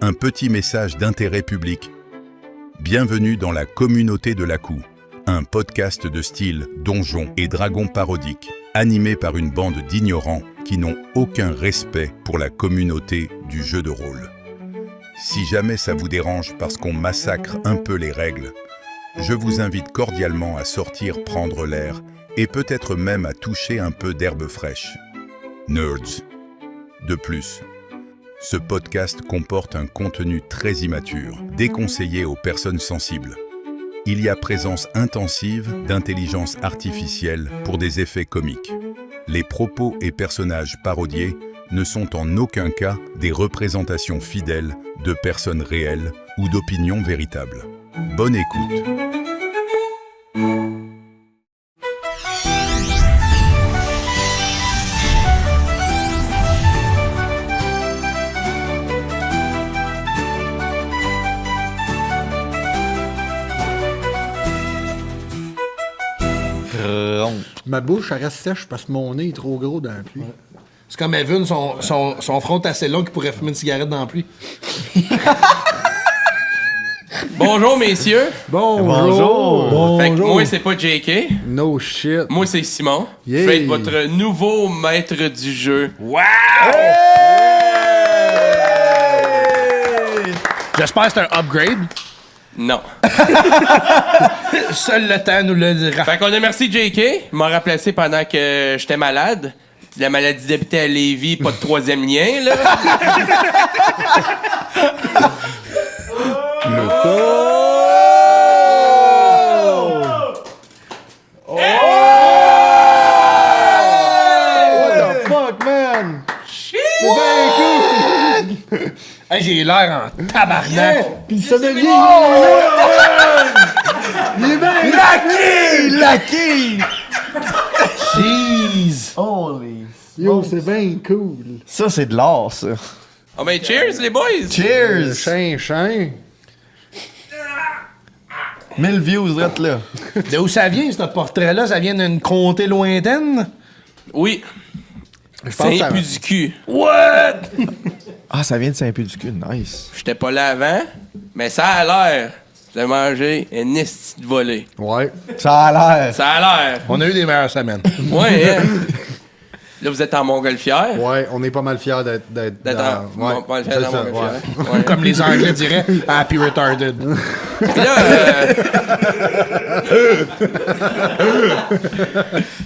un petit message d'intérêt public. Bienvenue dans la communauté de l'Aku, un podcast de style donjon et dragon parodique, animé par une bande d'ignorants qui n'ont aucun respect pour la communauté du jeu de rôle. Si jamais ça vous dérange parce qu'on massacre un peu les règles, je vous invite cordialement à sortir prendre l'air et peut-être même à toucher un peu d'herbe fraîche. Nerds. De plus, ce podcast comporte un contenu très immature, déconseillé aux personnes sensibles. Il y a présence intensive d'intelligence artificielle pour des effets comiques. Les propos et personnages parodiés ne sont en aucun cas des représentations fidèles de personnes réelles ou d'opinions véritables. Bonne écoute. Ma bouche, elle reste sèche parce que mon nez est trop gros dans la pluie. Ouais. C'est comme Evan, son front assez long qu'il pourrait fumer une cigarette dans la pluie. Bonjour, messieurs. Bonjour. Fait que moi, c'est pas JK. No shit. Moi, c'est Simon. Yeah. Je vais être votre nouveau maître du jeu. Wow! J'espère que c'est un upgrade. Non. Seul le temps nous le dira. Fait qu'on a merci JK. Il m'a remplacé pendant que j'étais malade. La maladie d'habiter à Lévis, pas de troisième lien, là. What the fuck, man? C'est bien cool! Hey, j'ai l'air en tabarnak. Yeah. Pis le sommelier, il est bien Lucky! Jeez. Holy. Yo, c'est bien cool. Ça, c'est de l'art, ça. Oh ben, cheers, les boys! Cheers! Chien. 1000 views, reste là. De où ça vient, ce portrait-là? Ça vient d'une comté lointaine? Oui. pense C'est que un peu du cul. What? Ah, ça vient de Saint-Pédicule, nice. J'étais pas là avant, mais ça a l'air. Vous avez mangé une esti de volée. Ouais. Ça a l'air. Ça a l'air. On a eu des meilleures semaines. Ouais, hein? Là, vous êtes en montgolfière. Ouais, on est pas mal fiers d'être D'être dans... en montgolfière, c'est dans ça, montgolfière. ouais. Ouais. Comme les Anglais diraient, happy retarded. Puis là,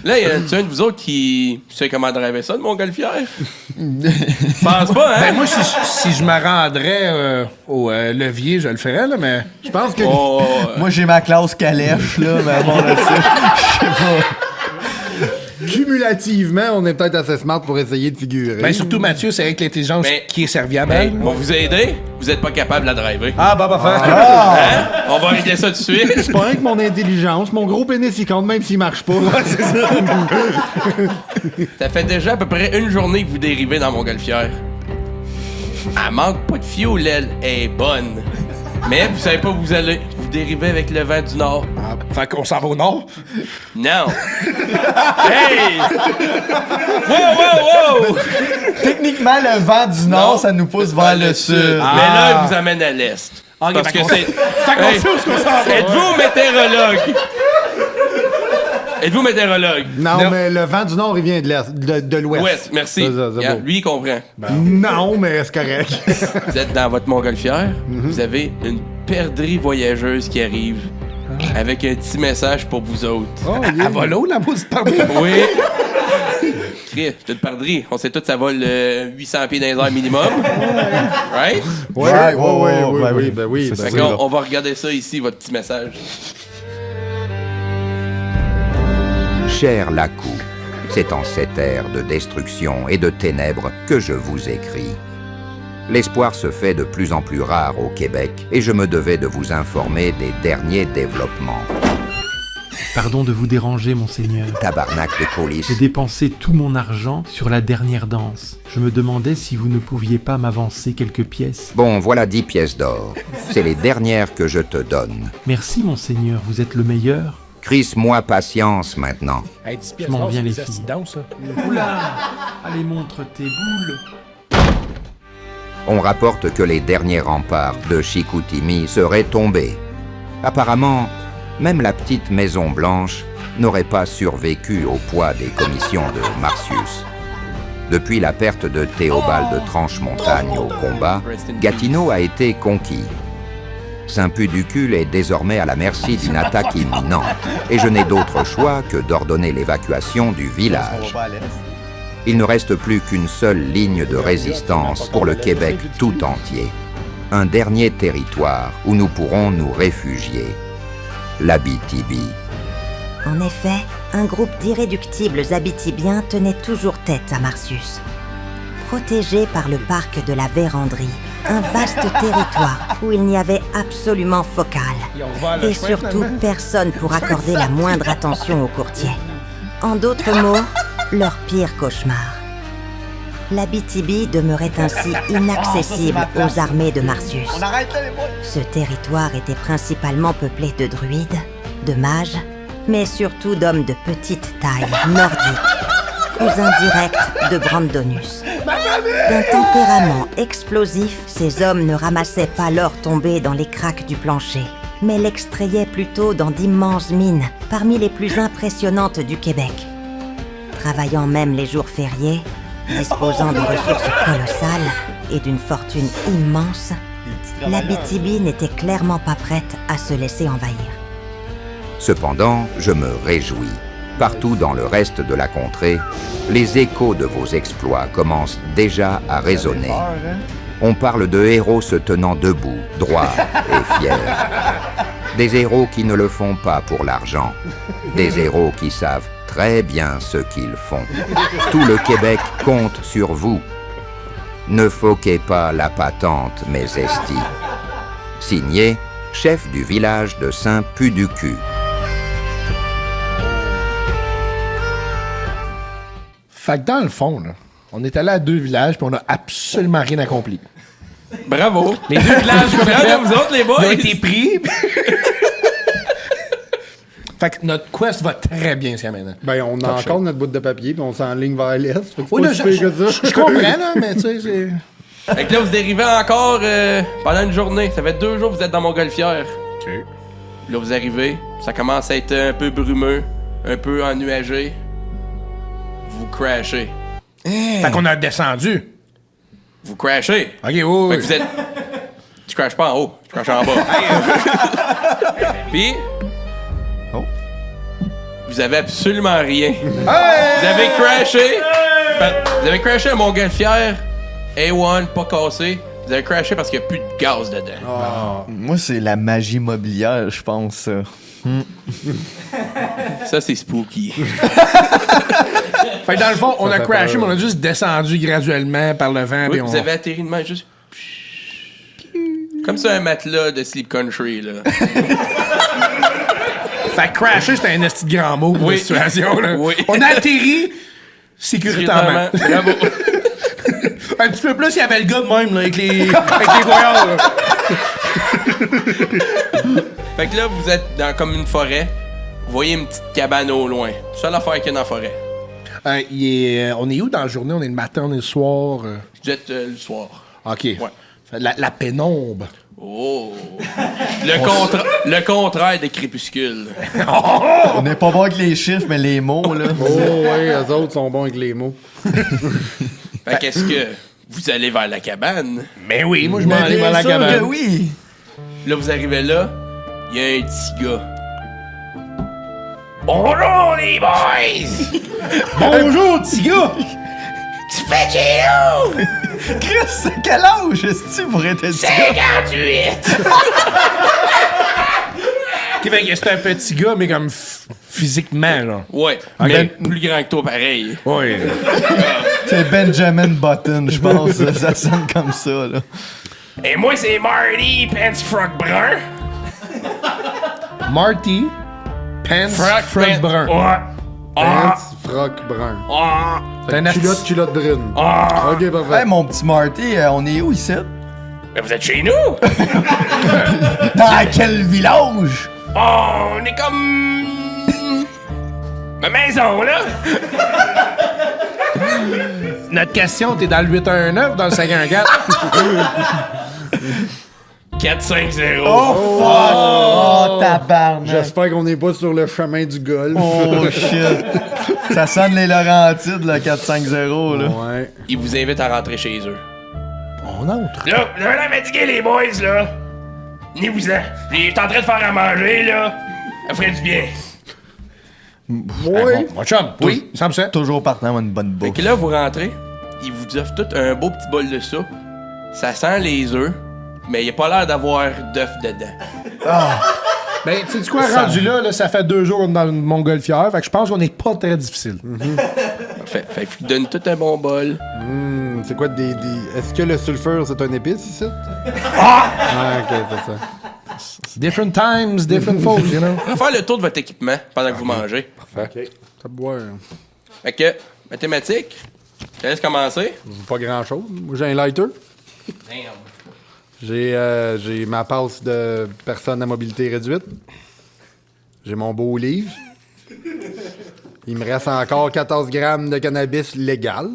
là, y a-tu un de vous autres qui sait comment driver ça de montgolfière? Pense pas, hein? Ben moi, si je me rendrais au levier, je le ferais, là, mais... Je pense que... Oh, Moi, j'ai ma classe calèche, là, mais bon, là, ça, je sais pas. Cumulativement, on est peut-être assez smart pour essayer de figurer. Ben surtout Mathieu, c'est avec l'intelligence Mais- qui est serviable. hey, on vous aider? Vous êtes pas capable de la driver. Ah, bah, faire. Hein? On va régler ça tout de suite. C'est pas rien que mon intelligence, mon gros pénis il compte même s'il marche pas. Ça fait déjà à peu près une journée que vous dérivez dans montgolfière. Elle manque pas de fuel, elle est bonne. Mais vous savez pas où vous allez. Vous dérivez avec le vent du nord. Fait qu'on s'en va au nord. Non! Hey! Wow! Techniquement, le vent du nord, Non. ça nous pousse vers le sud. Mais là, il vous amène à l'est. Ok, Parce fait que qu'on- c'est. Fait qu'on Hey, sait où est-ce qu'on s'en va. êtes-vous météorologue? Êtes-vous météorologue? Non, mais le vent du nord, il vient de l'est, de l'ouest. Ouest, merci. Ça, c'est Regarde, beau. lui, il comprend. Non, mais c'est correct. Vous êtes dans votre montgolfière, vous avez une perdrix voyageuse qui arrive avec un petit message pour vous autres. Oh, yeah. À volo, la maudite pardon. Oui. Chris, c'est une perdrix. On sait tous que ça vole 800 pieds dans les airs minimum. Right? Ouais, Ouais, ben oui. C'est Fait ça. qu'on on va regarder ça ici, votre petit message. Cher Lakou, c'est en cette ère de destruction et de ténèbres que je vous écris. L'espoir se fait de plus en plus rare au Québec et je me devais de vous informer des derniers développements. Pardon de vous déranger, monseigneur. Tabarnak de colis. J'ai dépensé tout mon argent sur la dernière danse. Je me demandais si vous ne pouviez pas m'avancer quelques pièces. Bon, voilà 10 pièces d'or. C'est les dernières que je te donne. Merci, monseigneur, vous êtes le meilleur. Crisse-moi patience maintenant. Hey, 10 Je m'en viens, les c'est filles. danse, ça. Oula! Allez, montre tes boules. On rapporte que les derniers remparts de Chicoutimi seraient tombés. Apparemment, même la petite Maison Blanche n'aurait pas survécu au poids des commissions de Marcius. Depuis la perte de Théobald de Tranche-Montagne au combat, Gatineau a été conquis. Saint-Puducule est désormais à la merci d'une attaque imminente, et je n'ai d'autre choix que d'ordonner l'évacuation du village. Il ne reste plus qu'une seule ligne de résistance pour le Québec tout entier. Un dernier territoire où nous pourrons nous réfugier. L'Abitibi. En effet, un groupe d'irréductibles abitibiens tenait toujours tête à Marcius. Protégé par le parc de la Vérandrie, un vaste territoire où il n'y avait absolument focal. Et surtout personne pour accorder la moindre attention aux courtiers. En d'autres mots, leur pire cauchemar. L'Abitibi demeurait ainsi inaccessible aux armées de Marcius. Ce territoire était principalement peuplé de druides, de mages, mais surtout d'hommes de petite taille, nordiques, cousins directs de Brandonus. D'un tempérament explosif, ces hommes ne ramassaient pas l'or tombé dans les craques du plancher, mais l'extrayaient plutôt dans d'immenses mines, parmi les plus impressionnantes du Québec. Travaillant même les jours fériés, disposant de ressources colossales et d'une fortune immense, l'Abitibi n'était clairement pas prête à se laisser envahir. Cependant, je me réjouis. Partout dans le reste de la contrée, les échos de vos exploits commencent déjà à résonner. On parle de héros se tenant debout, droits et fiers. Des héros qui ne le font pas pour l'argent. Des héros qui savent très bien ce qu'ils font. Tout le Québec compte sur vous. Ne foquez pas la patente, mes estis. Signé, chef du village de Saint-Puducu. Fait que dans le fond, là, on est allé à 2 villages puis on a absolument rien accompli. Bravo. Les 2 villages qu'on a fait, vous autres, les boys. Ils ont été pris. Fait que notre quest va très bien jusqu'à maintenant. Ben, on a encore notre bout de papier, puis on s'enligne vers l'est. Fait que c'est Oui, pas là, si pire que ça. je comprends, là, mais tu sais, c'est... Fait que là, vous dérivez encore pendant une journée. Ça fait 2 jours que vous êtes dans Montgolfière. OK. Là, vous arrivez. Ça commence à être un peu brumeux, un peu ennuagé. Vous crashez. Fait qu'on a descendu. Vous crashez. OK, oui, Fait oui. que vous êtes... Tu crashes pas en haut, tu crashes en bas. Puis... Oh. Vous avez absolument rien. Vous avez crashé. Vous avez crashé à Montgolfière. A1, pas cassé. Vous avez crashé parce qu'il n'y a plus de gaz dedans. Moi, c'est la magie mobilière, je pense. Ça. Ça, c'est spooky. Fait que dans le fond, on a crashé, mais on a juste descendu graduellement par le vent. Oui, puis on... vous avez atterri de main juste... Comme ça, un matelas de Sleep Country, là. Fait que crasher, c'était un esti de grand mot pour la situation, là. Oui. On a atterri sécuritairement. Bravo. Un petit peu plus, il y avait le gars de même, là, avec les voyants, là. Fait que là, vous êtes dans comme une forêt. Vous voyez une petite cabane au loin. Seule affaire qu'il y a dans la forêt. On est où dans la journée? On est le matin, on est le soir? Vous êtes le soir. OK. Ouais. Fait la pénombre. Oh! Le contraire des crépuscules. On n'est pas bon avec les chiffres, mais les mots, là. Oh, ouais, eux autres sont bons avec les mots. Fait qu'est-ce que vous allez vers la cabane? Mais oui, moi, je m'en allais vers la Bien sûr cabane. que oui! Là, vous arrivez là, il y a un petit gars. Bonjour, les boys! Bonjour, petit gars! Tu fais chez nous? Chris, c'est quel âge est-ce que pour être ici? 58! OK, fait que c'est un petit gars, mais comme physiquement, là. Ouais, mais plus grand que toi, pareil. Oui. C'est Benjamin Button, je pense. Ça sonne comme ça, là. Et moi, c'est Marty Pence-Froc Brun. Marty, Pence, Froc Brun. Ouais. Pants, froc brun. T'es un artiste. Culotte brune. Ok, parfait. Hey, mon petit Marty, on est où ici? Mais vous êtes chez nous? Dans quel village? Oh, on est comme... ma maison, là. Notre question, t'es dans le 819 ou dans le 514? 4-5-0. Oh, tabarnak. J'espère qu'on n'est pas sur le chemin du golf. Oh, shit. Ça sonne les Laurentides, le 4-5-0, là. Ouais. Ils vous invitent à rentrer chez eux. On entre. Là, vous avez la fatigué, les boys, là. Venez-vous-en. J'étais en train de faire à manger, là. Ça ferait du bien. Oui. Mon chum, oui, 100%. Toujours partant une bonne Fait bouffe. que là, vous rentrez, ils vous offrent tout un beau petit bol de soupe. Ça sent les œufs, mais il n'y a pas l'air d'avoir d'œufs dedans. Ben, tu sais quoi, rendu là, ça fait 2 jours dans une montgolfière, fait que je pense qu'on n'est pas très difficile. Fait qu'ils donnent tout un bon bol. C'est quoi des... Est-ce que le sulfure, c'est un épice, ici? Ah, ok, c'est ça. Different times, different folks, you know. On va faire le tour de votre équipement pendant que vous mangez. OK. Ça boit Fait que, mathématiques, je te laisse commencer. pas grand-chose. Moi, j'ai un lighter. J'ai ma passe de personne à mobilité réduite. J'ai mon beau livre. Il me reste encore 14 grammes de cannabis légal.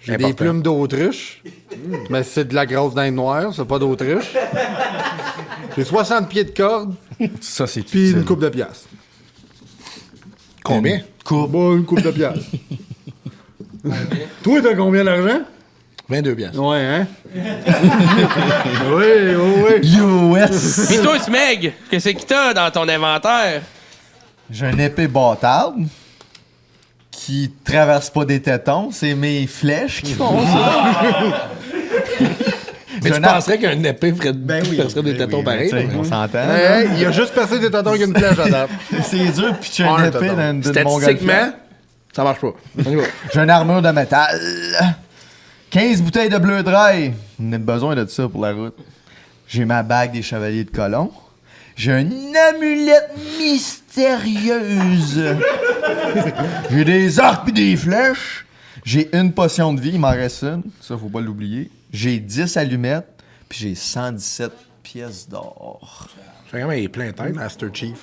J'ai des plumes d'autruche. Mais c'est de la grosse dinde noire, c'est pas d'autruche. J'ai 60 pieds de corde, Ça, c'est puis utile. une coupe de piastres. Combien? Une coupe de piastres. Toi, t'as combien d'argent? 22 piastres. Ouais, hein? oui. US! Pis toi, Smeg, qu'est-ce que t'as dans ton inventaire? J'ai une épée bâtarde qui traverse pas des tétons. C'est mes flèches qui font ça. Mais tu penserais qu'un épée ferait percerait des tétons pareils? pareil. On s'entend. Hey, il a juste percé des tontons avec une flèche à date. C'est dur, puis j'ai Un une épée téton. d'une Statistiquement, ça marche pas. On y va. J'ai une armure de métal. 15 bouteilles de bleu dry. On a besoin de ça pour la route. J'ai ma bague des Chevaliers de Colomb. J'ai une amulette mystérieuse. J'ai des arcs pis des flèches. J'ai une potion de vie, il m'en reste une. Ça, faut pas l'oublier. J'ai 10 allumettes, puis j'ai 117 pièces d'or. C'est quand même plein tête. Master Chief.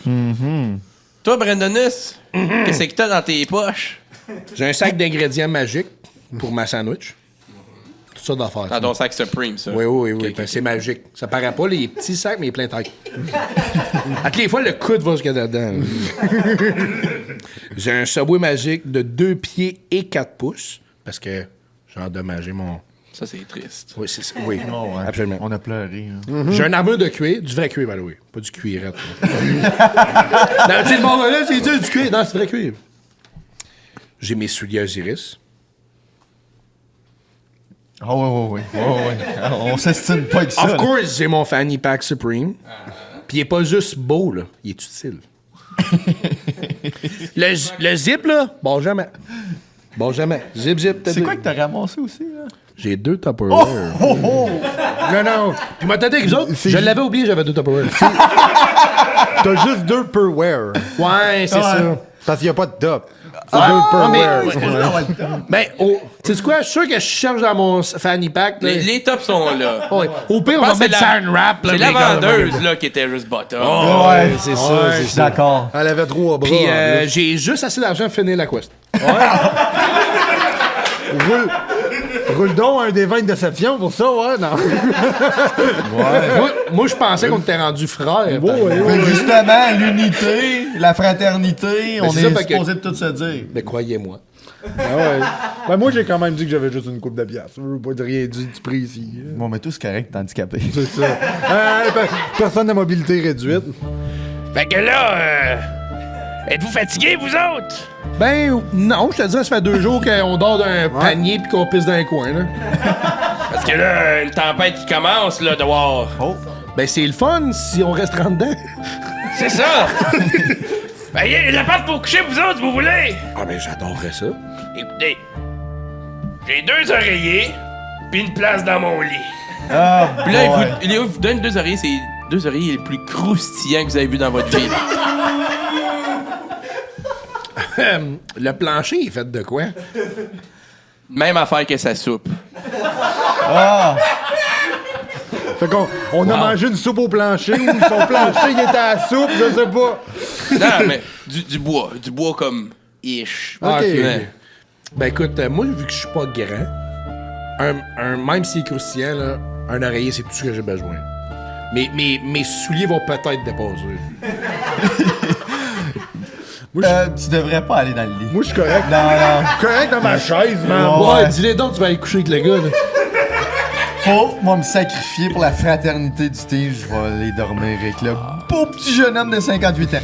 Toi, Brandonus, qu'est-ce que t'as dans tes poches? J'ai un sac d'ingrédients magiques pour ma sandwich. Tout ça d'affaires. Dans ton sac Supreme, ça. Oui. Ok, ok. C'est magique. Ça paraît pas, les petits sacs, mais plein de tête. À toutes les fois, le coude va jusqu'à dedans. J'ai un Subway magique de 2 pieds et 4 pouces, parce que j'ai endommagé mon... Ça, c'est triste. Oui, c'est ça. Oui, Oh, ouais. absolument. On a pleuré. Hein. J'ai une armure de cuir, du vrai cuir, by the way. Pas du cuirette. Non, tu sais, le bon, là, c'est du cuir. Non, c'est du vrai cuir. J'ai mes souliers Osiris. Ah oui. On s'estime pas avec ça. Of là. course, j'ai mon fanny pack Supreme. Puis il est pas juste beau, là. Il est utile. le zip, là, bon jamais. Zip. C'est quoi que t'as ramassé aussi, là? J'ai 2 Tupperware. Non. Puis moi, t'as que les autres, je l'avais oublié, j'avais 2 Tupperware. T'as juste 2 per wear. Ouais, c'est ça. Parce qu'il n'y a pas de top. C'est 2 per wear. Ben, tu sais quoi, je suis sûr que je cherche dans mon fanny pack. Là. Les tops sont là. Ouais. Au pire, on va pense que mettre c'est ça en rap. là, C'est mais la gars, vendeuse, là, qui était juste bottom. Ouais, c'est ça, Je suis d'accord. Elle avait 3 bras. Puis en plus. j'ai juste assez d'argent pour finir la quest. Roule donc un des 20 de déception pour ça, ouais, non. Moi, je pensais qu'on était rendu frères. Mais justement, l'unité, la fraternité, on c'est ça, est fait que- supposé de tout se dire. Mais croyez-moi. Ah ouais. Ben moi, j'ai quand même dit que j'avais juste une coupe de piastres. Je veux pas dire rien du prix ici. Bon, mais tout c'est correct, t'es handicapé. C'est ça. Personne à mobilité réduite. Fait que là, êtes-vous fatigués, vous autres? Ben, non, je te dirais, ça fait 2 jours qu'on dort d'un panier puis qu'on pisse dans un coin, là. Parce que là, une tempête qui commence, là, dehors. Ben, c'est le fun si on reste en dedans. C'est ça! Ben, y a la porte pour coucher, vous autres, vous voulez? Ah, ben, j'adorerais ça. Écoutez, j'ai 2 oreillers, puis une place dans mon lit. Ah, Puis là, boy. il vous donne 2 oreillers, c'est 2 oreillers les plus croustillants que vous avez vus dans votre vie. Le plancher est fait de quoi? Même affaire que sa soupe. Fait qu'on a mangé une soupe au plancher ou son plancher il était à la soupe, je sais pas. Non, mais du bois comme ish. Ok. Ouais. Ben écoute, moi, vu que je suis pas grand, même s'il est croustillant, là, un oreiller, c'est tout ce que j'ai besoin. Mes souliers vont peut-être dépasser. Tu devrais pas aller dans le lit. Moi, je suis correct. Non. Correct dans ma chaise, man. Ouais, dis-les donc, tu vas aller coucher avec le gars, là. Faut, moi, me sacrifier pour la fraternité du team. Je vais aller dormir avec le beau petit jeune homme de 58 ans.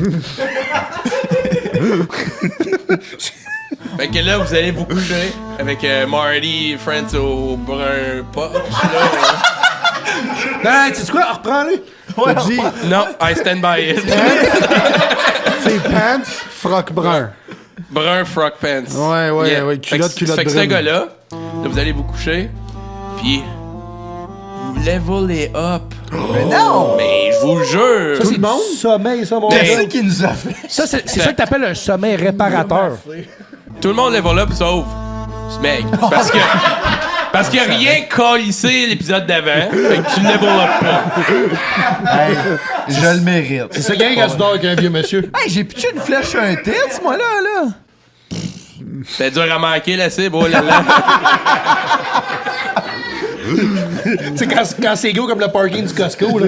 Fait que là, vous allez vous coucher avec Marty, Friends au brun poche, là. Non, tu sais quoi? Reprends-le. T'as dit, Non, I stand by it. c'est pants, froc brun. Brun frock pants. Ouais, Yeah. ouais, culotte Fait que ce brune. gars-là, là, vous allez vous coucher, puis vous levelez up. Mais non! Mais je vous jure. Ça, c'est le monde? du sommeil, ça, mon Ben, gars. Qu'est-ce qu'il nous a fait? Ça, c'est ça que t'appelles un sommeil réparateur. Tout le monde level up sauf ce mec. Parce qu'il a rien calissé l'épisode d'avant. Fait que tu level up pas. Hey, je le mérite. C'est ça, gang, quand tu dors avec un vieux monsieur. Hey, j'ai pitché une flèche sur un tits, moi, là. C'était dur à manquer la cible, oh là là. Tu sais, quand c'est gros comme le parking du Costco, là.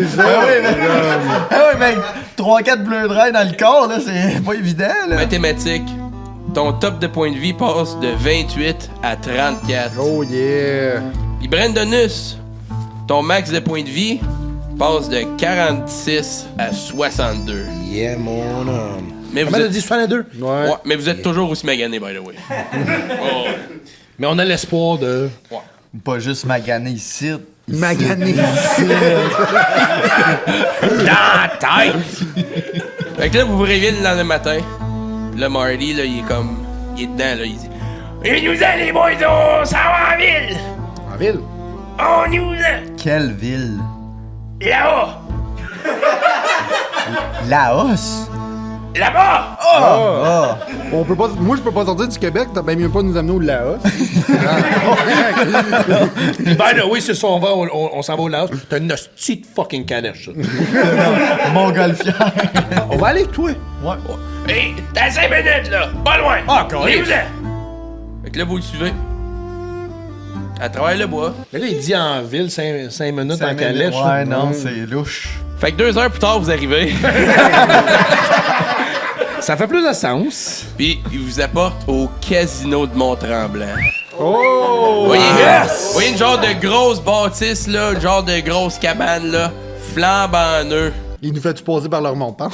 Ah oui, mec. 3-4 bleus de dans le corps, là, c'est pas évident, là. Mathématiques. Ton top de points de vie passe de 28 à 34. Oh yeah. Puis Brandonus, ton max de points de vie passe de 46 à 62. Yeah, mon homme. Mais vous Comment t'as êtes... dit 62? Ouais. Ouais, mais vous êtes toujours aussi magané, by the way. Oh. Mais on a l'espoir de... Pas juste magané ici. Magané. Fait que là, vous vous réveillez le lendemain matin. Là, Marty, là, il est comme... Il est dedans, là, il dit... Et nous allons, les boys, on s'en va en ville! En ville? On nous a... Quelle ville? Là-haut! Laos? Là-bas! Ah! On peut pas, moi, je peux pas sortir du Québec, t'as bien mieux pas nous amener au Laos. By the way, c'est ça, on s'en va au Laos. T'as une hostie de fucking canèche, ça. Montgolfière. On va aller avec toi. Hé, t'as 5 minutes, là! Pas loin! Ah, correct. Fait que là, vous le suivez. À travers le bois. Mais là, il dit en ville 5 minutes en calèche. Ouais, non, c'est louche. Fait que 2 heures plus tard, vous arrivez. Ça fait plus de sens. Puis, il vous apporte au casino de Mont-Tremblant. Oh! Vous voyez une genre de grosse bâtisse, là, une genre de grosse cabane, là, flambant neuf. Ils nous fait-tu passer par leur montant?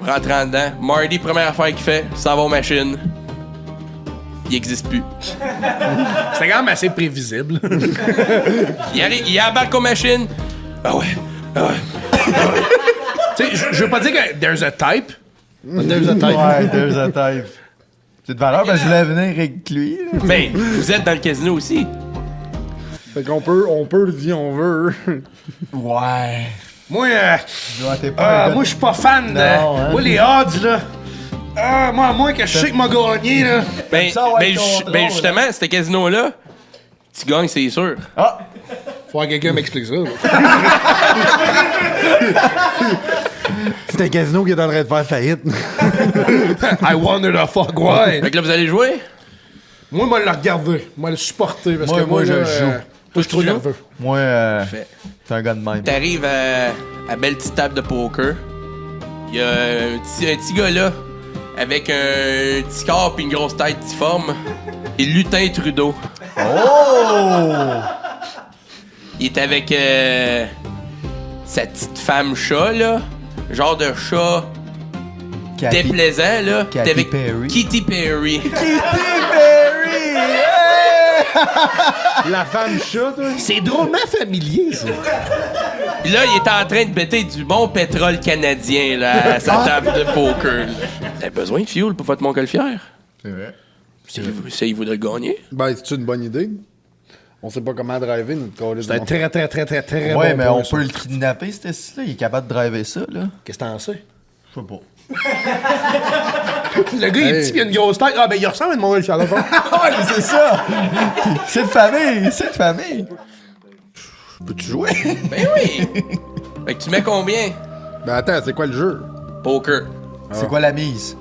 Rentrant dedans, Marty, première affaire qu'il fait, s'en va aux machines. Il existe plus. C'est quand même assez prévisible. Il arrive, il embarque aux machines. Ah ouais. Tu sais, je veux pas dire que there's a type. But there's a type. Ouais, there's a type. C'est de valeur parce que je voulais venir avec lui. Là. Mais vous êtes dans le casino aussi. Fait qu'on peut si on veut. Ouais. Moi, T'es pas un gars moi, je suis pas fan de. Non, hein? Moi, les odds, là. Moi, à moins que je sais que m'a gagné, là. Ben, ça, ouais, ben, contrôle, ben justement, ce casino-là, tu gagnes, c'est sûr. Ah! Faut que quelqu'un m'explique ça. C'est un casino qui est en train de faire faillite. I wonder the fuck why. Fait que là, vous allez jouer? Moi, le regarder. Moi, le supporter. Parce Moi, que moi, je là, joue. Moi, je suis trop tu joues? nerveux. Moi, Fait. t'es un gars de même. T'arrives à belle petite table de poker. Il y a un petit gars là, avec un petit corps pis une grosse tête difforme. Et Lutin Trudeau. Oh! Il est avec sa petite femme chat, là. Genre de chat Katy déplaisant, là. Katy T'es avec Perry. Kitty Perry. Perry! La femme chat, toi? C'est drôlement familier, ça. Pis là, il est en train de bêter du bon pétrole canadien, là, à sa table de poker. T'as besoin de fuel pour votre montgolfière? C'est vrai. Ça, il voudrait gagner? Ben, c'est une bonne idée. On sait pas comment driver notre calice C'est un de très, très, très, très, très Ouais, bon mais point, on ça. peut le kidnapper, ce test-là. Il est capable de driver ça, là. Qu'est-ce que t'en sais? Je sais pas. Le gars, il est petit, pis il a une grosse tête. Ah, ben, il ressemble à une montgolfière, là. Ouais, mais c'est ça! C'est de famille! C'est de famille! Peux-tu jouer? Ben oui! Fait que tu mets combien? Ben attends, c'est quoi le jeu? Poker. C'est quoi la mise?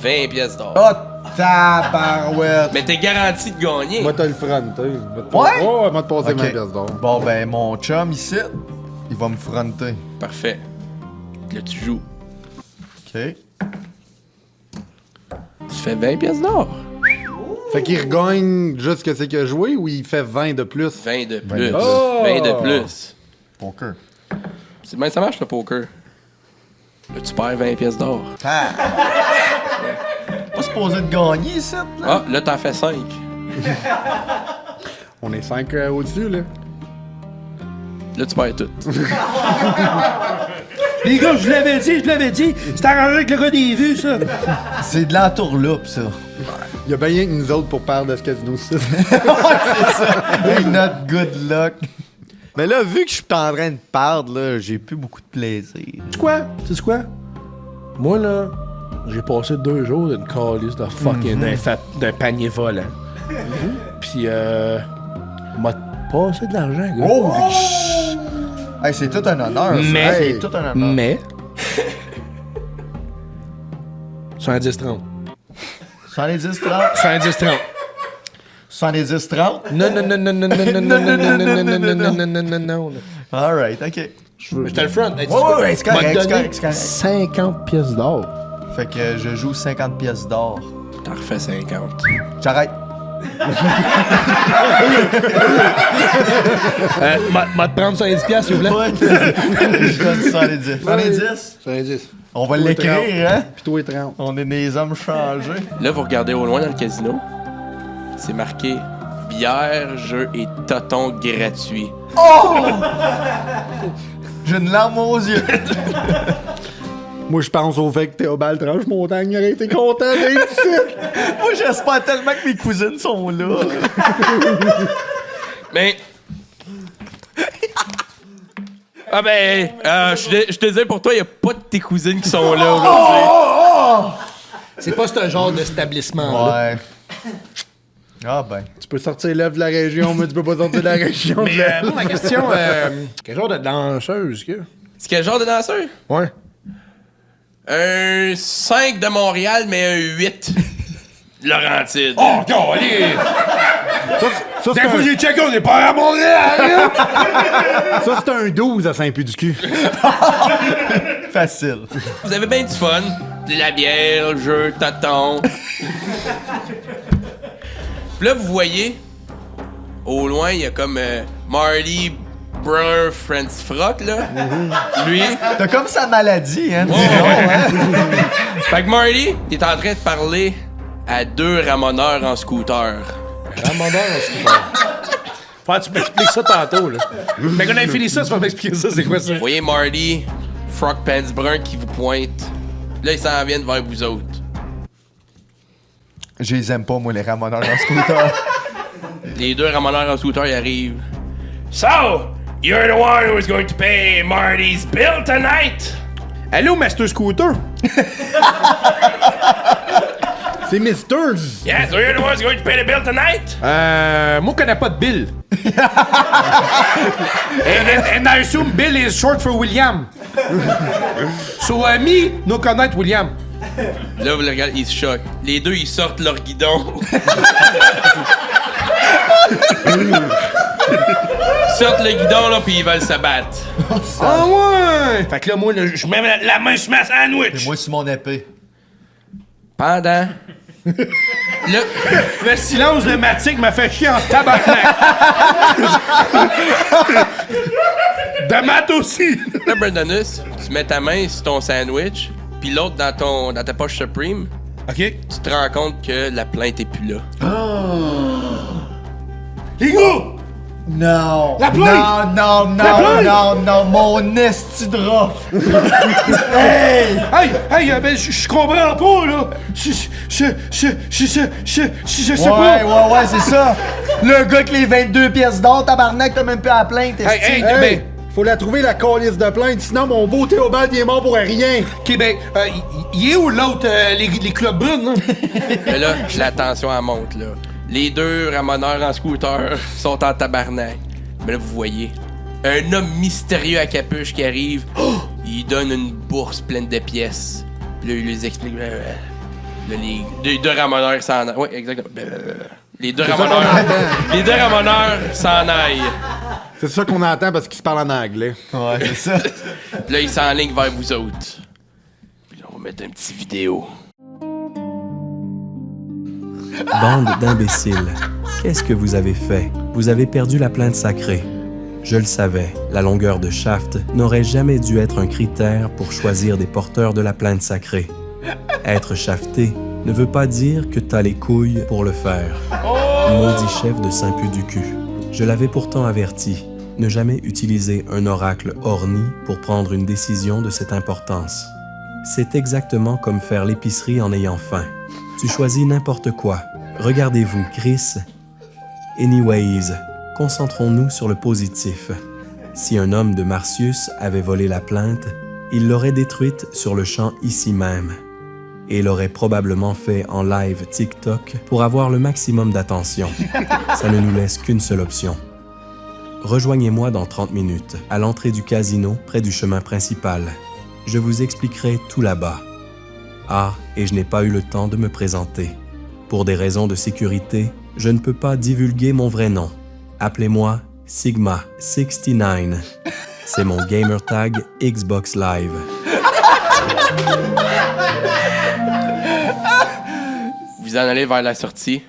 20 pièces d'or. Ah! Tabarouette. Mais t'es garanti de gagner. Moi, t'as le fronter. Ouais? Ouais, moi, te passer Ok. 20 pièces d'or. Bon, ben, mon chum ici, il va me fronter. Parfait. Là, tu joues. OK. Tu fais 20 pièces d'or. Fait qu'il regagne juste ce que c'est qu'il a joué ou il fait 20 de plus? 20 de 20 de plus. plus. 20 de plus. Poker. C'est bien ça marche le poker. Là, tu perds 20 pièces d'or. Ah. Pas supposé de gagner ici, là. Ah, là, t'en fais 5. On est 5 au-dessus, là. Là, tu perds tout. Les gars, je l'avais dit. C'est arrangé avec le gars des vues, ça. C'est de l'entourloupe, ça. Il y a bien rien que nous autres pour perdre de ce casino ci. Hey, not good luck. Mais là, vu que je suis en train de perdre, là, j'ai plus beaucoup de plaisir. Tu sais quoi? Moi, là, j'ai passé 2 jours d'une calice de fucking d'un panier volant. Puis, m'a passé de l'argent, gars. Oh! Hey, c'est tout un honneur, ça. Mais- Hey, c'est tout un honneur. Mais... 70-30. 70-30. 70-30. 70-30. Non. Alright, OK. Je te le front. Hey, tu Ouais, sais quoi? ouais, c'est correct, M'a c'est donné correct, c'est correct. 50 pièces d'or. Fait que je joue 50 pièces d'or. T'en refais 50. J'arrête. M'a te prendre 70 pièces, s'il vous plaît. Ouais. Je donne 70. 70? 70. On va Toi, l'écrire, 30. hein? Puis toi, 30. On est des hommes changés. Là, vous regardez au loin dans le casino. C'est marqué bière, jeu et toton gratuit. J'ai une larme aux yeux. Moi, je pense au fait que Théobald Tranche-Montagne aurait été content d'être ici. Moi, j'espère tellement que mes cousines sont là. Mais. Ah ben, je te disais pour toi, il a pas de tes cousines qui sont là aujourd'hui. C'est pas ce genre d'établissement-là. Ouais. Ah ben. Tu peux sortir l'œuvre de la région, mais tu peux pas sortir de la région. Mais de la- moi, ma question, quel genre de danseuse que? C'est quel genre de danseur? Ouais. Un 5 de Montréal, mais un 8 Laurentide. Oh, allez! Ça, c'est un- j'ai checké, on est pas à Montréal! ça, c'est un 12 à Saint-Pudicule. Facile. Vous avez bien du fun. De la bière, le jeu, toton. Puis là, vous voyez, au loin, il y a comme Marley Brun Franz Frock, là. Lui. T'as comme sa maladie, hein? Oh, ouais. Fait que Marley, t'es en train de parler à 2 ramoneurs en scooter. Ramoneur, faut que tu m'expliques ça tantôt, là. Mais quand on a fini ça, tu vas m'expliquer ça, c'est quoi ça? Vous voyez Marley, Frock Pants Brun qui vous pointe. Là, ils s'en viennent vers vous autres. Je les aime pas, moi, les ramoneurs en scooter. Les 2 ramoneurs en scooter, ils arrivent. So, you're the one who's going to pay Marty's bill tonight? Allô, Master Scooter? C'est Misters. Yeah, so you're the one who's going to pay the bill tonight? Moi, je connais pas de Bill. and I assume Bill is short for William. So, me, no connect William. Là, vous le regardez, ils se choquent. Les 2, ils sortent leur guidon. Ils sortent le guidon, là, puis ils veulent se battre. Ah ouais! Fait que là, moi, là, je mets la main sur ma sandwich. Et moi, c'est mon épée. Pendant... Là, Le silence de Matic m'a fait chier en tabarnak. De Matt aussi. là, Brandonus, tu mets ta main sur ton sandwich, puis l'autre dans ta poche Supreme, OK. tu te rends compte que la plainte est plus là. Les gars! Non! La plainte! Non, mon esti de rat! Hey! Hey, ben, je comprends pas, là. Je sais pas. Ouais, c'est ça! Le gars avec les 22 pièces d'or, tabarnak, t'as même plus à la plainte, esti. Hey, Hey, faut la trouver, la calice de plainte, sinon mon beau Théobald, il est mort pour rien. OK, ben, il est où l'autre, les clubs brunes, là? Mais là, la tension, elle monte, là. Les 2 ramoneurs en scooter sont en tabarnak. Mais là, vous voyez, un homme mystérieux à capuche qui arrive. Oh! Il donne une bourse pleine de pièces. Puis là, il les explique. Là, les deux ramoneurs s'en aillent. Oui, exactement. Les deux ramoneurs s'en aillent. C'est ça qu'on entend parce qu'ils se parlent en anglais. Ouais, c'est ça. Là, ils s'enlignent vers vous autres. Puis là, on va mettre un petit vidéo. Bande d'imbéciles. Qu'est-ce que vous avez fait? Vous avez perdu la plainte sacrée. Je le savais, la longueur de shaft n'aurait jamais dû être un critère pour choisir des porteurs de la plainte sacrée. Être shafté ne veut pas dire que t'as les couilles pour le faire. Maudit chef de Saint-Pu-du-Cul. Je l'avais pourtant averti, ne jamais utiliser un oracle orni pour prendre une décision de cette importance. C'est exactement comme faire l'épicerie en ayant faim. Tu choisis n'importe quoi. Regardez-vous, Chris. Anyways, concentrons-nous sur le positif. Si un homme de Marcius avait volé la plainte, il l'aurait détruite sur le champ ici même. Et l'aurait probablement fait en live TikTok pour avoir le maximum d'attention. Ça ne nous laisse qu'une seule option. Rejoignez-moi dans 30 minutes, à l'entrée du casino, près du chemin principal. Je vous expliquerai tout là-bas. Ah, et je n'ai pas eu le temps de me présenter. Pour des raisons de sécurité, je ne peux pas divulguer mon vrai nom. Appelez-moi Sigma69. C'est mon gamer tag Xbox Live. Vous en allez vers la sortie.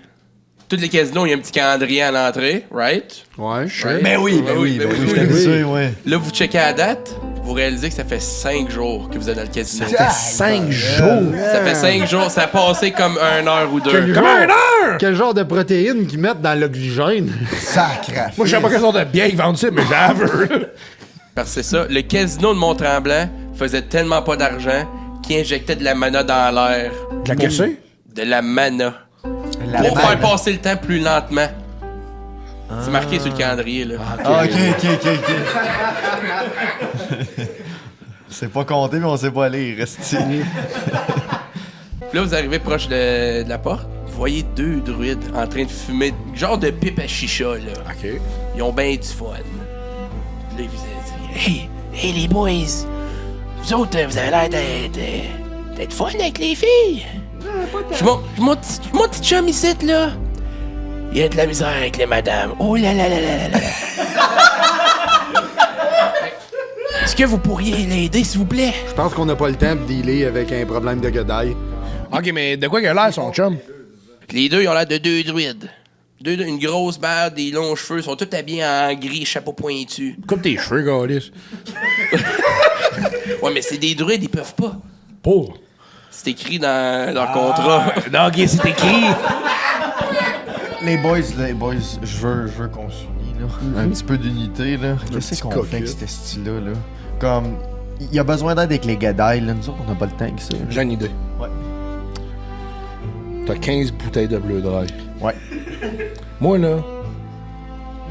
Tous les casinos, il y a un petit calendrier à l'entrée, right? Ouais. Ben oui, je suis habitué, ouais. Là, vous checkez la date, vous réalisez que ça fait 5 jours que vous êtes dans le casino. Ça fait 5 jours! Ça fait 5 jours, ça a passé comme 1 heure ou 2. Quel genre de protéines qu'ils mettent dans l'oxygène? Sacré. Moi, je sais pas quel genre de bière ils vendent ça, mais j'avoue. Parce que c'est ça, le casino de Mont-Tremblant faisait tellement pas d'argent qu'il injectait de la mana dans l'air. De la cassée? De la mana. Pour faire passer le temps plus lentement. C'est marqué sur le calendrier, là. Ok. C'est pas compté, mais on sait pas lire. Restez. Là, vous arrivez proche de la porte. Vous voyez 2 druides en train de fumer, genre de pipe à chicha, là. OK. Ils ont bien du fun. Puis là, ils vous ont dit Hey, les boys, vous autres, vous avez l'air d'être fun avec les filles. Mon petit chum ici, là, il a de la misère avec les madames. Oh là là là là là là. Est-ce que vous pourriez l'aider, s'il vous plaît? Je pense qu'on n'a pas le temps de dealer avec un problème de godaille. OK, mais de quoi il a l'air, son chum? Les deux, ils ont l'air de 2 druides. Une grosse barbe, des longs cheveux, sont tous habillés en gris, chapeau pointu. Coupe tes cheveux, Gaulis. Ouais, mais c'est des druides, ils peuvent pas. Pour? C'est écrit dans leur contrat. Non, OK, c'est écrit. Les boys, je veux qu'on s'unisse, là. Un petit peu d'unité, là. Qu'est-ce qu'on fait avec ce style-là, là? Comme, il y a besoin d'aide avec les gadailles, là. Nous autres, on n'a pas le temps que ça. J'ai une idée. Ouais. T'as 15 bouteilles de bleu dry. Ouais. Moi, là,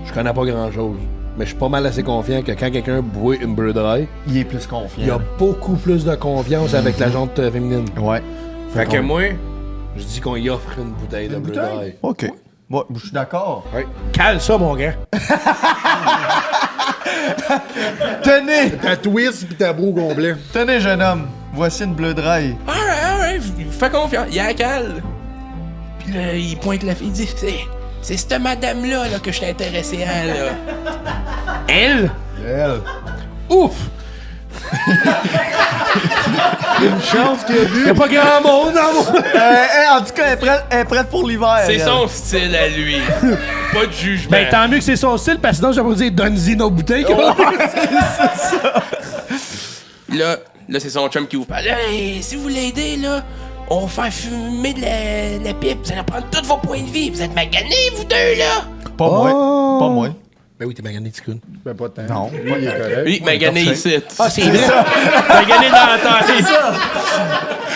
je connais pas grand-chose. Mais je suis pas mal assez confiant que quand quelqu'un boit une bleu dry, Il est plus confiant. il y a beaucoup plus de confiance avec la jante féminine. Ouais. Fait que moi, je dis qu'on y offre une bouteille de bleu dry. OK. Ouais, je suis d'accord. Ouais. Cale ça, mon gars. Tenez! Ta twist pis ta broue complet. Tenez, jeune homme. Voici une bleu dry. Alright, fais confiance. Il y a la cale. Puis là, il pointe la fille, il dit c'est cette madame-là là, que je suis intéressé à, là. Elle? Elle. Ouf! Une chance qu'il y a bu. Y'a pas grand monde dans mon... En tout cas, elle est prête pour l'hiver. C'est elle. son style à lui. Pas de jugement. Ben tant mieux que c'est son style, parce que sinon j'aurais dire donne-y nos bouteilles. Là, c'est son chum qui vous parle. Hey, si vous l'aidez, là, on va faire fumer de la pipe. Vous allez prendre tous vos points de vie. Vous êtes maganés, vous deux, là. Pas moi. Pas moi. Ben oui, t'es magané, Ticoun. Ben pas de temps. Non. Il est correct. Oui, magané ici. Ah, c'est vrai? Magané dans la terre. C'est ça.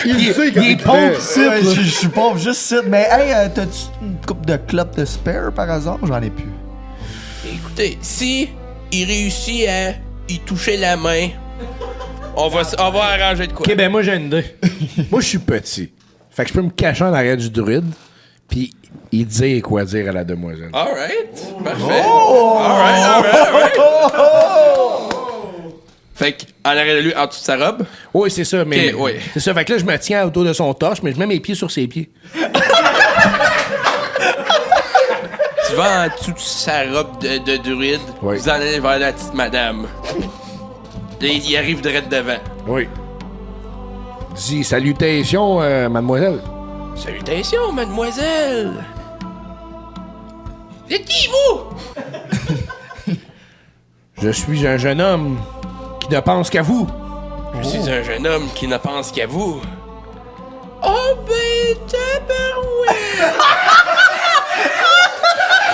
Il sait il est pauvre. Ouais, je suis pauvre juste ici. Mais hey, t'as-tu une coupe de clopes de spare par hasard? J'en ai plus. Écoutez, si il réussit à y toucher la main, on va arranger de quoi. Ok, ben moi j'ai une idée. Moi je suis petit. Fait que je peux me cacher en arrière du druide, puis il dit quoi dire à la demoiselle. Alright, parfait. Alright. Fait qu'en arrière de lui, en dessous de sa robe. Oui, c'est ça, mais. Ok, oui. C'est ça, fait que là, je me tiens autour de son torche, mais je mets mes pieds sur ses pieds. Tu vas en dessous de sa robe de druide. Oui. Vous en allez vers la petite madame. Là, il arrive direct devant. Oui. Dis salutations, mademoiselle. Salutations, mademoiselle. Vous êtes qui, vous? Je suis un jeune homme qui ne pense qu'à vous. Je suis un jeune homme qui ne pense qu'à vous. Oh ben, tabarouette!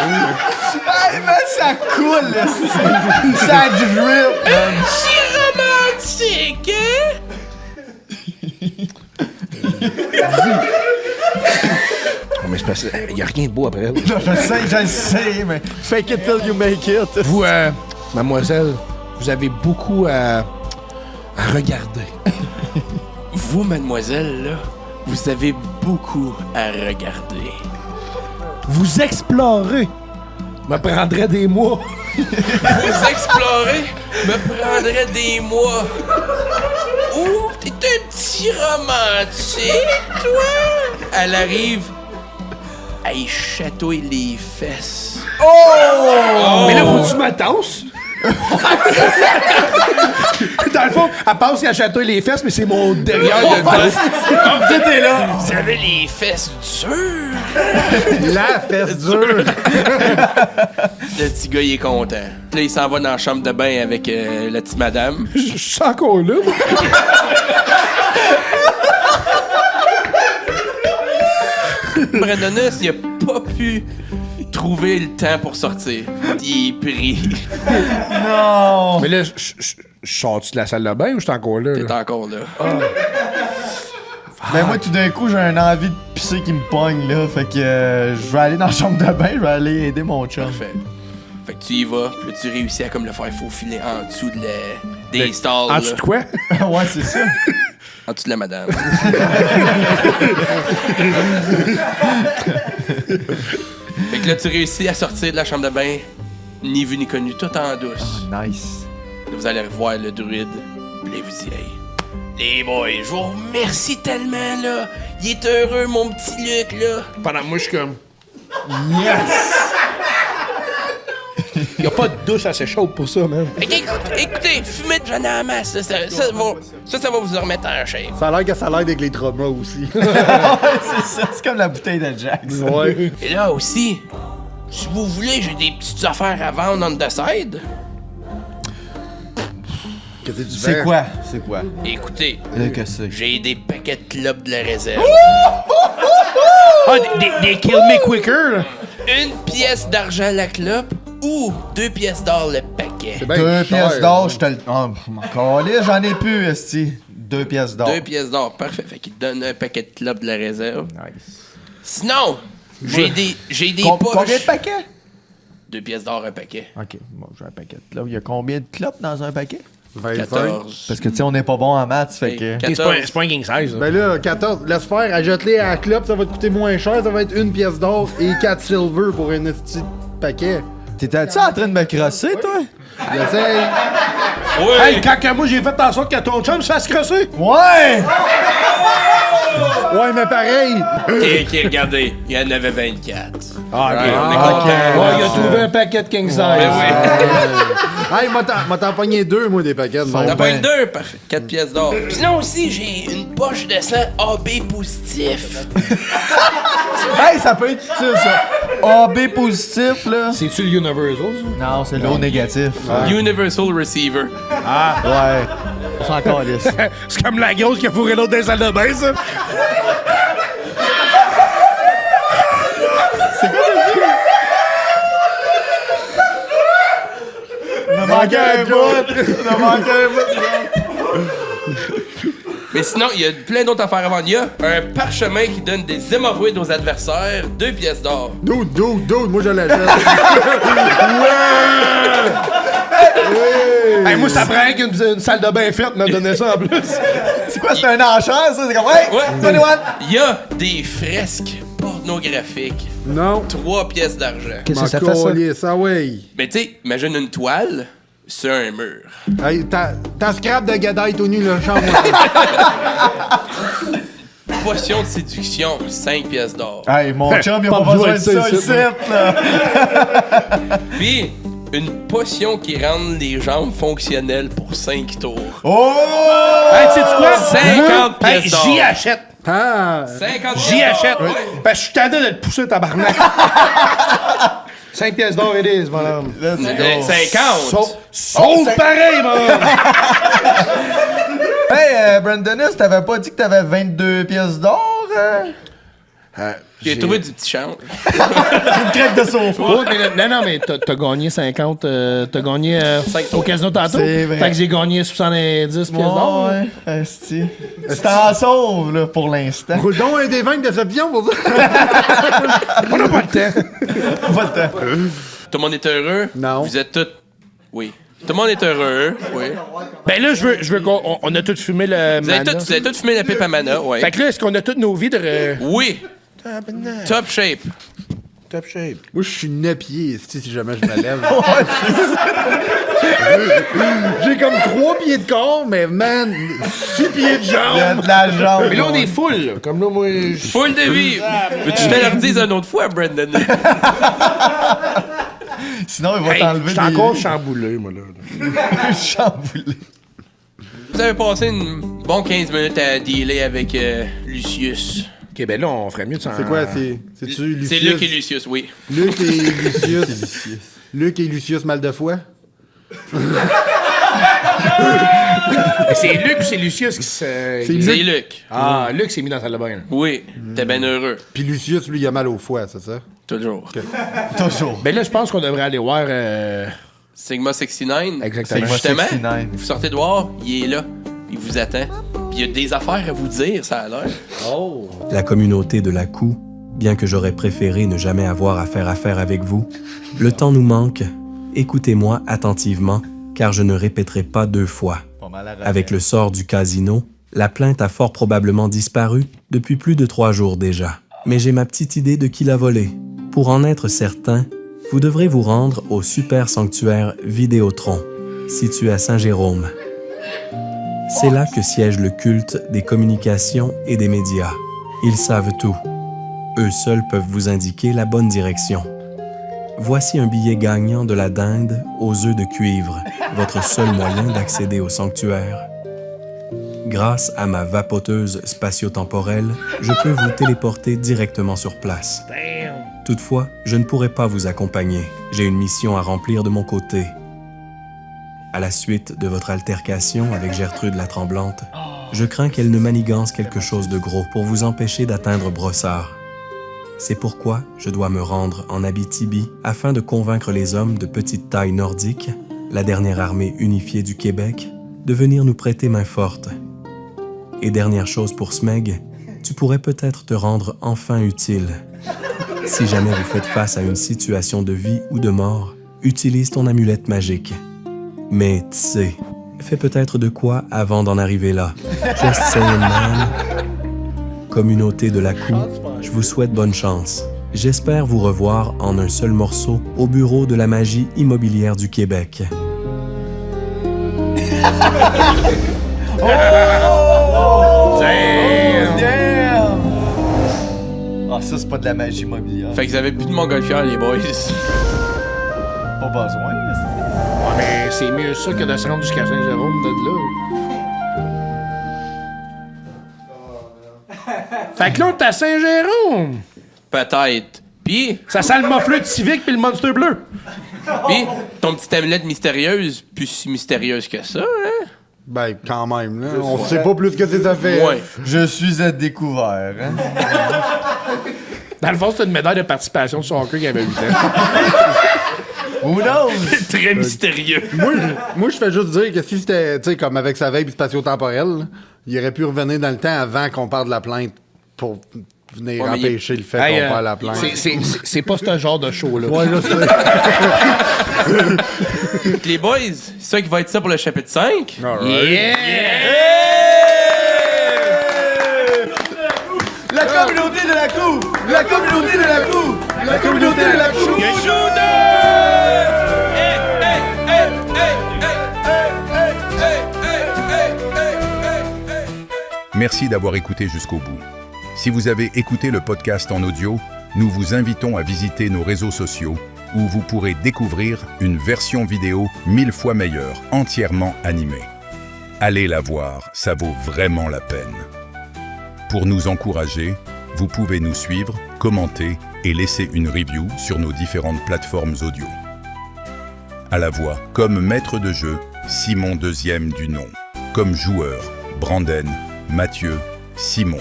Hey, man, ça coule, là. Ça drip, man. Si romantique, hein? Oh, mais c'est parce qu'il n'y a rien de beau après elle. Non, je sais, mais fake it till you make it. Vous, mademoiselle, vous avez beaucoup à regarder. Vous, mademoiselle, là, vous avez beaucoup à regarder. Vous explorez. Me prendrait des mois. Vous explorez me prendrait des mois. Oh, t'es un petit romantique, toi? Elle arrive, elle chatouille les fesses. Mais là, faut que tu m'attenses. Dans le fond, elle passe et elle chatouille les fesses, mais c'est mon derrière de dos. Tout est là. Vous avez les fesses dures. La fesse dure. Le petit gars, il est content. Là, il s'en va dans la chambre de bain avec la petite madame. Je suis encore là. moi. Brandonus, il a pas pu trouver le temps pour sortir. Il est pris. Non. Mais là, je sors-tu de la salle de bain ou je suis encore là? T'es encore là. Ben moi, tout d'un coup, j'ai une envie de pisser qui me pogne, là. Fait que je vais aller dans la chambre de bain, je vais aller aider mon chum. Parfait. Fait que tu y vas, puis là, tu réussis à comme le faire faufiler en dessous des stalls. En dessous de quoi? Ouais, c'est ça. En dessous de la madame. Fait que là, tu réussis à sortir de la chambre de bain, ni vu ni connu, tout en douce. Nice. Là, vous allez revoir le druide, puis là, vous direz: les boys, je vous remercie tellement, là. Il est heureux, mon petit Luc, là. Pendant que moi, je suis comme... Yes! Y'a pas de douche assez chaude pour ça, man. Fait que, écoutez, fumez de jeune en masse, ça va vous remettre en shape. Ça a l'air que ça l'aide avec les traumas aussi. C'est ça, c'est comme la bouteille de Jack. Ouais. Et là aussi, si vous voulez, j'ai des petites affaires à vendre on the side. Qu'est-ce que tu C'est fais? quoi? C'est quoi? Écoutez, Là, que c'est? j'ai des paquets de clopes de la réserve. Ah, des Kill Me Quicker, là. Une pièce d'argent la clope ou 2 pièces d'or le paquet. C'est bien 2 cher, pièces d'or, là. je te le... Oh, encore là, j'en ai plus, esti. 2 pièces d'or. 2 pièces d'or, parfait. Fait qu'il te donne un paquet de clopes de la réserve. Nice. Sinon, j'ai des poches. Combien de paquets? 2 pièces d'or un paquet. Ok, bon, j'ai un paquet de clopes. Il y a combien de clopes dans un paquet? 25. 14. Parce que, tu sais, on n'est pas bon en maths, fait que... C'est pas un king size, là. Ben là, 14, laisse faire, ajoute-les à la clope, ça va te coûter moins cher, ça va être 1 pièce d'or et 4 silver pour un petit paquet. T'étais-tu en train de me crosser, toi? J'essaye. Hey, quand moi, j'ai fait en sorte que ton chum se fasse crosser. Ouais! Ouais, mais pareil. Ok, regardez, il y en avait 24. Ah, ok. Ouais, on est Ah, content. ouais, il a trouvé un paquet de king size. Ben oui. Hey, m'a t'en pogné 2, moi, des paquets de T'as monde. pas une 2, parfait. 4 pièces d'or. Sinon aussi, j'ai une poche de sang AB positif. Hey, ça peut être utile, ça. AB positif, là. C'est-tu le Universal, ça? Non, c'est l'eau négatif. Universal Receiver. Ouais. C'est encore lisse. C'est comme la grosse qui a fourré l'autre dans les salles de bain, ça. Il m'a manqué un bout. Il m'a manqué un bout. Mais sinon, il y a plein d'autres affaires à vendre. Il y a un parchemin qui donne des hémorroïdes aux adversaires, 2 pièces d'or. Dude, moi je l'achète. Hey, moi, ça prend qu'une salle de bain faite m'a donné ça en plus. C'est quoi, c'est un enchère, ça? C'est comme, hey, Ouais. 21. Il y a des fresques pornographiques, Non. 3 pièces d'argent. Qu'est-ce que ça fait, ça? Ça, ouais. Mais tu sais, imagine une toile, sur un mur. Hey, t'as scrap de gadaille tout nu, là, chambre. Potion de séduction, 5 pièces d'or. Hey, mon chum, il a pas besoin de ça ici, là. Puis, une potion qui rend les jambes fonctionnelles pour 5 tours. Oh! Hey, tu sais quoi? 50 pièces Hey, d'or. j'y achète. Ah! 50 J'y achète. Parce que je suis tanné de te pousser, tabarnak. 5 pièces d'or it is, mon homme. Let's go. 50! Sauf pareil, mon. Hey, Brandonis, t'avais pas dit que t'avais 22 pièces d'or? J'ai trouvé du petit chanvre. Une crête de sofa. Oh, non, mais t'as gagné 50. T'as gagné au casino tantôt. C'est vrai. Fait que j'ai gagné 70 pièces d'or. Ouais, esti. Tu t'en sauves, là, pour l'instant. Roule donc un des 20 de déception pour ça. On n'a pas le temps. Pas le temps. Tout le monde est heureux? Non. Vous êtes tous... Oui. Tout le monde est heureux, oui. Ben là, je veux qu'on on a tous fumé le Vous avez mana. tous fumé la pipe à mana, oui. Fait que là, est-ce qu'on a toutes nos vies de... Oui. Top shape. Top shape. Moi, je suis 9 pieds, si jamais je me lève. J'ai comme 3 pieds de corps, mais man, 6 pieds de Il y a jambes. de la jambe. Mais là, on est full. Là. Comme là, moi... Full de vie. Veux-tu que je te le redise une autre fois, Brandon? Sinon, il va Hey, t'enlever je suis encore chamboulé, moi, là. chamboulé. Vous avez passé une bonne 15 minutes à dealer avec Lucius. OK, ben là, on ferait mieux de s'en... C'est quoi, c'est-tu Lucius? C'est Luc et Lucius, oui. Luc et Lucius. Luc et Lucius mal de foie? Mais c'est Luc ou c'est Lucius qui se... C'est C'est Luc. Luc. Ah, Luc s'est mis dans la salle de bain. là. Oui. T'es bien heureux. Puis Lucius, lui, il a mal au foie, c'est ça? Toujours. Toujours. Ben là, je pense qu'on devrait aller voir... Sigma 69. Exactement. C'est justement, 69. vous sortez dehors, il est là. Il vous attend. Puis il y a des affaires à vous dire, ça a l'air. La communauté de la Coue, bien que j'aurais préféré ne jamais avoir à faire affaire avec vous, le temps nous manque. Écoutez-moi attentivement, car je ne répéterai pas 2 fois. Pas mal à rappeler. Avec le sort du casino, la plainte a fort probablement disparu depuis plus de 3 jours déjà. Mais j'ai ma petite idée de qui l'a volée. Pour en être certain, vous devrez vous rendre au super sanctuaire Vidéotron, situé à Saint-Jérôme. C'est là que siège le culte des communications et des médias. Ils savent tout. Eux seuls peuvent vous indiquer la bonne direction. Voici un billet gagnant de la dinde aux œufs de cuivre, votre seul moyen d'accéder au sanctuaire. Grâce à ma vapoteuse spatio-temporelle, je peux vous téléporter directement sur place. Toutefois, je ne pourrai pas vous accompagner. J'ai une mission à remplir de mon côté. À la suite de votre altercation avec Gertrude la Tremblante, je crains qu'elle ne manigance quelque chose de gros pour vous empêcher d'atteindre Brossard. C'est pourquoi je dois me rendre en Abitibi afin de convaincre les hommes de petite taille nordique, la dernière armée unifiée du Québec, de venir nous prêter main forte. Et dernière chose pour Smeg, tu pourrais peut-être te rendre enfin utile. Si jamais vous faites face à une situation de vie ou de mort, utilise ton amulette magique. Mais tu sais, fais peut-être de quoi avant d'en arriver là. Just saying, man. Communauté de la Coue, je vous souhaite bonne chance. J'espère vous revoir en un seul morceau au bureau de la magie immobilière du Québec. Damn! Ah, ça, c'est pas de la magie immobilière. Fait que vous avez plus de montgolfière, les boys. Pas besoin, là. Ouais, mais c'est mieux ça que de se rendre jusqu'à Saint-Jérôme de là. Fait que là, on est à Saint-Jérôme. Peut-être. Puis, Ça sent le moflute civique puis le monster bleu. ton petite amulette mystérieuse, plus si mystérieuse que ça, hein? Ben, quand même, là. On sait pas plus que c'est ça fait. Ouais. Je suis à découvert, hein. Dans le fond, c'est une médaille de participation de soccer qui avait 8 ans. Who knows? Très mystérieux. Moi, je fais juste dire que si c'était, tu sais, comme avec sa veille spatio-temporelle, là, il aurait pu revenir dans le temps avant qu'on parle de la plainte pour venir Ouais, mais empêcher le fait Hey, qu'on parle de la plainte. c'est pas ce genre de show-là. Ouais, je sais. Les boys, c'est ça qui va être ça pour le chapitre 5? Yeah! La communauté de la Coue! La communauté de la Coue! La communauté de la Coue! Hey, hey, hey, hey, Merci d'avoir écouté jusqu'au bout. Si vous avez écouté le podcast en audio, nous vous invitons à visiter nos réseaux sociaux où vous pourrez découvrir une version vidéo 1000 fois meilleure, entièrement animée. Allez la voir, ça vaut vraiment la peine. Pour nous encourager, vous pouvez nous suivre, commenter et laisser une review sur nos différentes plateformes audio. À la voix, comme maître de jeu, Simon deuxième du nom. Comme joueur, Branden, Mathieu, Simon.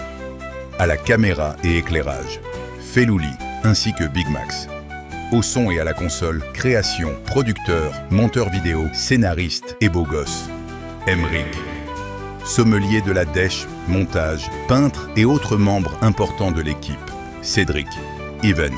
À la caméra et éclairage, Felouli ainsi que Big Max. Au son et à la console, création, producteur, monteur vidéo, scénariste et beau gosse, Emric. Sommelier de la dèche, montage, peintre et autres membres importants de l'équipe, Cédric, Even.